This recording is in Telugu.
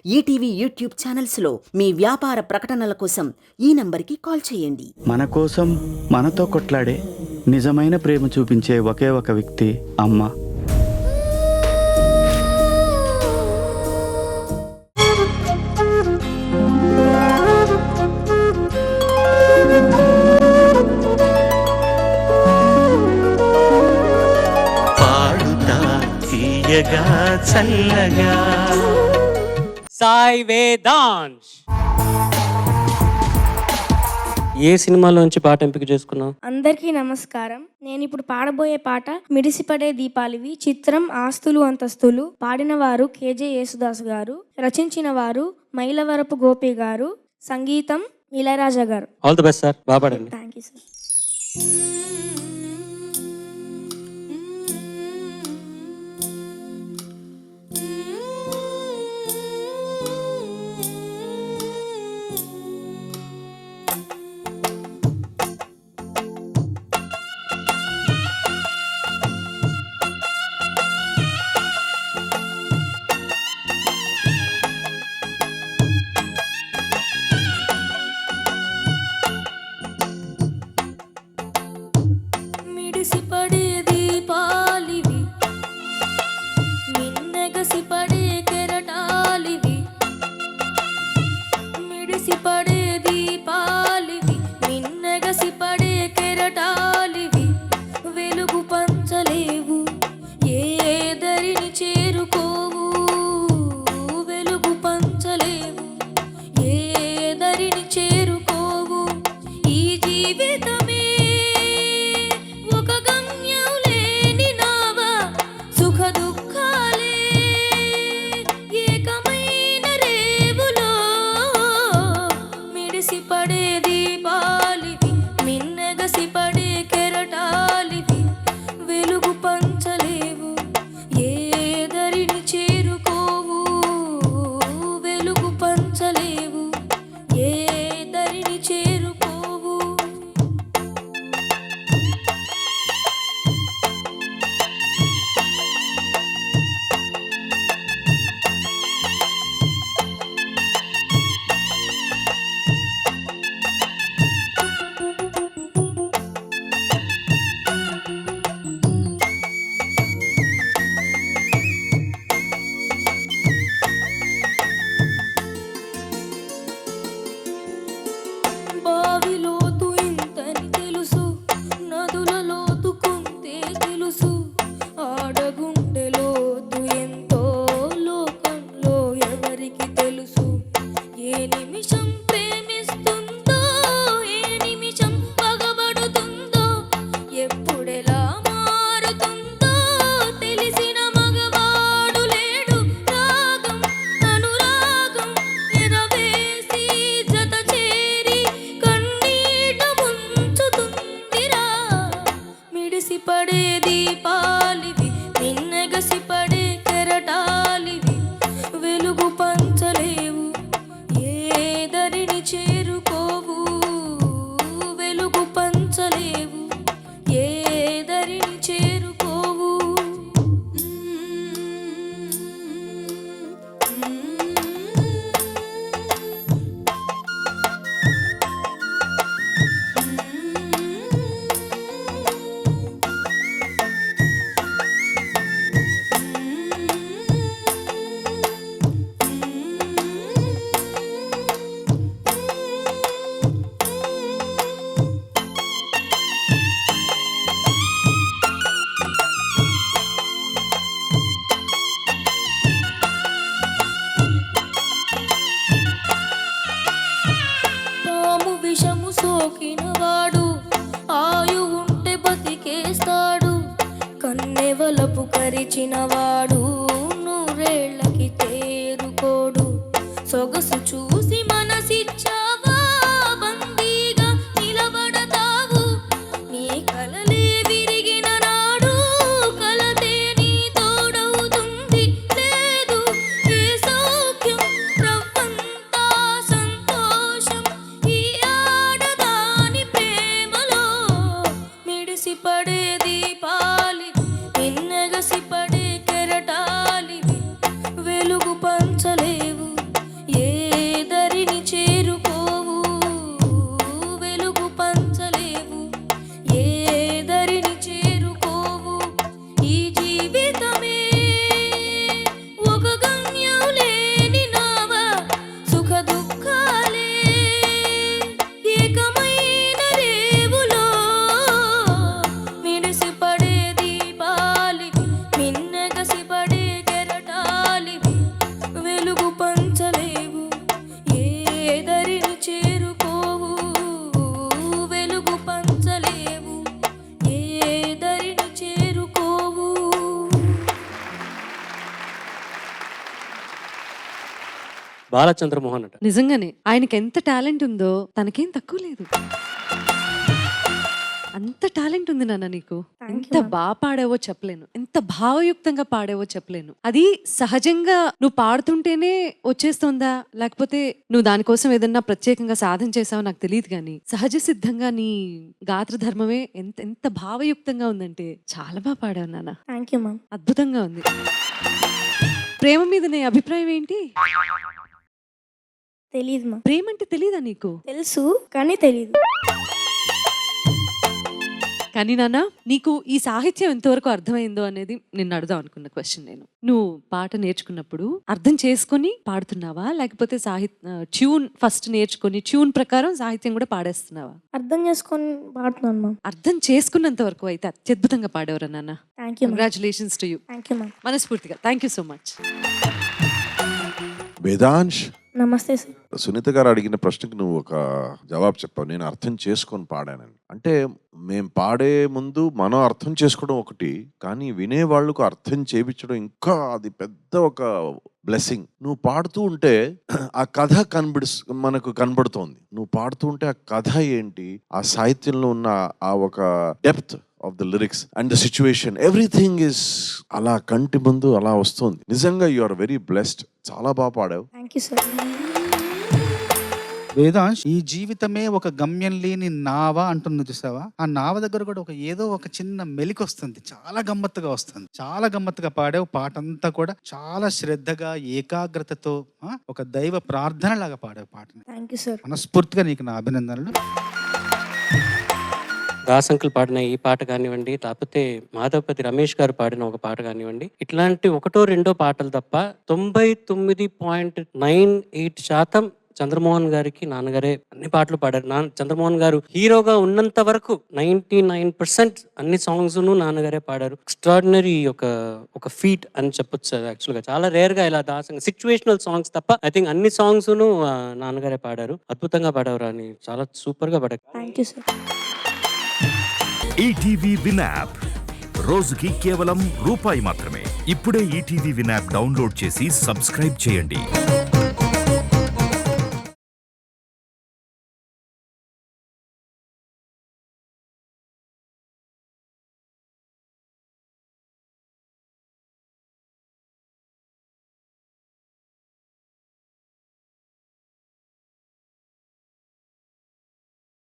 ఈటీవీ యూట్యూబ్ ఛానల్స్లో మీ వ్యాపార ప్రకటనల కోసం ఈ నంబర్కి కాల్ చేయండి. మన కోసం మనతో కొట్లాడే నిజమైన ప్రేమ చూపించే ఒకే ఒక వ్యక్తి అమ్మ. పాడుతా తీయగా చల్లగా సాయి వేదాంశ్. ఏ సినిమాలోంచి పాట ఎంపిక చేసుకున్నావు? అందరికీ నమస్కారం. నేను ఇప్పుడు పాడబోయే పాట మిడిసిపడే దీపాలివి, చిత్రం ఆస్తులు అంతస్తులు. పాడిన వారు కేజే యేసుదాస్ గారు, రచించిన వారు మైలవరపు గోపి గారు, సంగీతం ఇళయరాజా గారు. ఆల్ ది బెస్ట్ సార్, బాగా పాడండి. Thank you sir. మిడిసిపడే దీపాలివి, మిన్నెగసిపడే కెరటాలివి. మిడిసిపడే దీపాలివి, మిన్నెగసిపడే కెరటాలివి. వెలుగు పంచలేవు, ఏ దరిని చేరుకోవు. వెలుగు పంచలేవు, ఏ దరిని చేరుకోవు. ఈ జీవితమే ఒక గమ్యం లేని నావ, సుఖ దుఃఖాలే ఏకమైన రేవులో. మిడిసిపడే దీపాలివి, మిన్నెగసిపడే కెరటాలివి. వెలుగు పంచలేవు, ఏ దరిని చేరుకోవు. వెలుగు పంచలేవు, ఏ దరిని చేరుకోవు. బావిలోతు ఇంతని తెలుసు, నదుల లోతు కొంతే తెలుసు. ఆడగుండెలోతు ఎంతో లోకంలో ఎవరికి తెలుసు. ఏ నిమిషం ప్రేమిస్తుందో, ఏ నిమిషం పగబడుతుందో, ఎప్పుడెలా మారుతుందో తెలిసిన మగవాడు లేడు. రాగం అనురాగం ఎరవేసి జత చేరి కన్నీట ముంచుతుందిరా. మిడిసిపడే దీపాలివి, మిన్నెగసిపడే కెరటాలివి. వెలుగు పంచలేవు, ఏ దరిని చేరుకోవు. వెలుగు పంచలేవు, ఏ దరిని చేరుకోవు. పాము విషము సోకినవాడు ఆయు ఉంటే బతికేస్తాడు. కన్నెవలపు కరిచినవాడు నూరేళ్లకి తేరుకోడు. సొగసు చూసి మనసిచ్చావా, బందీగా నిలబడతావు. నీ కలలే విరిగిన నాడు కలతే నీ తోడవుతుంది. లేదు ఏ సౌఖ్యం, రవ్వంతా సంతోషం ఈ ఆడదాని ప్రేమలో. మిడిసిపడే దీపాలివి, మిన్నెగసిపడే కెరటాలివి. వెలుగు పంచలేవు, బాలచంద్రమోహన్ అంట. నిజంగానే ఆయనకి ఎంత టాలెంట్ ఉందో తనకేం తక్కువ లేదు. అంత టాలెంట్ ఉంది నాన్న నీకు. ఎంత బాగా పాడావో చెప్పలేను, ఎంత భావయుక్తంగా పాడావో చెప్పలేను. అది సహజంగా నువ్వు పాడుతుంటేనే వచ్చేస్తుందా, లేకపోతే నువ్వు దానికోసం ఏదన్నా ప్రత్యేకంగా సాధన చేసావో నాకు తెలియదు, కానీ సహజ సిద్ధంగా నీ గాత్ర ధర్మమే ఎంత ఎంత భావయుక్తంగా ఉందంటే చాలా బాగా పాడావు నాన్న. Thank you ma'am. అద్భుతంగా ఉంది. ప్రేమ మీద నీ అభిప్రాయం ఏంటి? తెలీదు మ్యామ్. ప్రేమ అంటే తెలీదా నీకు? తెలుసు కానీ తెలీదు. కానీ నాన్న, నీకు ఈ సాహిత్యం ఎంతవరకు అర్థమైందో అనేది నిన్ను అడుగుదాం అనుకున్న క్వశ్చన్. నేను నువ్వు పాట నేర్చుకున్నప్పుడు అర్థం చేసుకొని పాడుతున్నావా, లేకపోతే ట్యూన్ ఫస్ట్ నేర్చుకొని ట్యూన్ ప్రకారం సాహిత్యం కూడా పాడేస్తున్నావా? అర్థం చేసుకొని పాడుతున్నాను మ్యామ్. అర్థం చేసుకున్నంత వరకు అయితే అత్యద్భుతంగా పాడేవరా నాన్న. Thank you ma'am. Congratulations to you. Thank you ma'am. మనస్ఫూర్తిగా thank you so much. Vedansh, నమస్తే సార్. సునీత గారు అడిగిన ప్రశ్నకు నువ్వు ఒక జవాబు చెప్పావు, నేను అర్థం చేసుకొని పాడానని. అంటే మేము పాడే ముందు మనం అర్థం చేసుకోవడం ఒకటి, కానీ వినేవాళ్ళకు అర్థం చేయించడం ఇంకా అది పెద్ద ఒక బ్లెస్సింగ్. నువ్వు పాడుతూ ఉంటే ఆ కథ మనకు కనబడుతోంది. నువ్వు పాడుతూ ఉంటే ఆ కథ ఏంటి, ఆ సాహిత్యంలో ఉన్న ఆ ఒక depth of the lyrics and the situation, everything is అలా కంటి ముందు అలా వస్తుంది. నిజంగా యు ఆర్ వెరీ బ్లెస్డ్. చాలా బాగా పాడావు. Thank you sir. వేదాంశ్, ఈ జీవితమే ఒక గమ్యం లేని నావ అంటుంది చూసావా? ఆ నావ దగ్గర కూడా ఏదో ఒక చిన్న మెలికి వస్తుంది, చాలా గమ్మత్తుగా వస్తుంది. చాలా గమ్మత్తుగా పాడావు. పాట అంతా కూడా చాలా శ్రద్ధగా ఏకాగ్రతతో ఒక దైవ ప్రార్థన లాగా పాడావు పాటని. Thank you sir. మనస్ఫూర్తిగా నీకు నా అభినందనలు. దాసంకులు పాడిన ఈ పాట కానివ్వండి, లేకపోతే మాధవపతి రమేష్ గారు పాడిన ఒక పాట కానివ్వండి, ఇట్లాంటి ఒకటో రెండో పాటలు తప్ప 99.98% చంద్రమోహన్ గారికి నాన్నగారే అన్ని పాటలు పాడారు. చంద్రమోహన్ గారు హీరోగా ఉన్నంత వరకు 99% అన్ని సాంగ్స్ నాన్నగారే పాడారు. ఎక్స్ట్రాడినరీ ఒక ఫీట్ అని చెప్పొచ్చు. యాక్చువల్గా చాలా రేర్ గా ఇలా దాసంగా సిచ్యువేషనల్ సాంగ్స్ తప్ప ఐ థింక్ అన్ని సాంగ్స్ నాన్నగారే పాడారు. అద్భుతంగా పాడారు అని, చాలా సూపర్ గా పాడారు. Thank you sir. ETV win app రోజుకి కేవలం రూపాయి మాత్రమే. ఇప్పుడే ఈటీవీ విన్ యాప్ డౌన్లోడ్ చేసి సబ్స్క్రైబ్ చేయండి.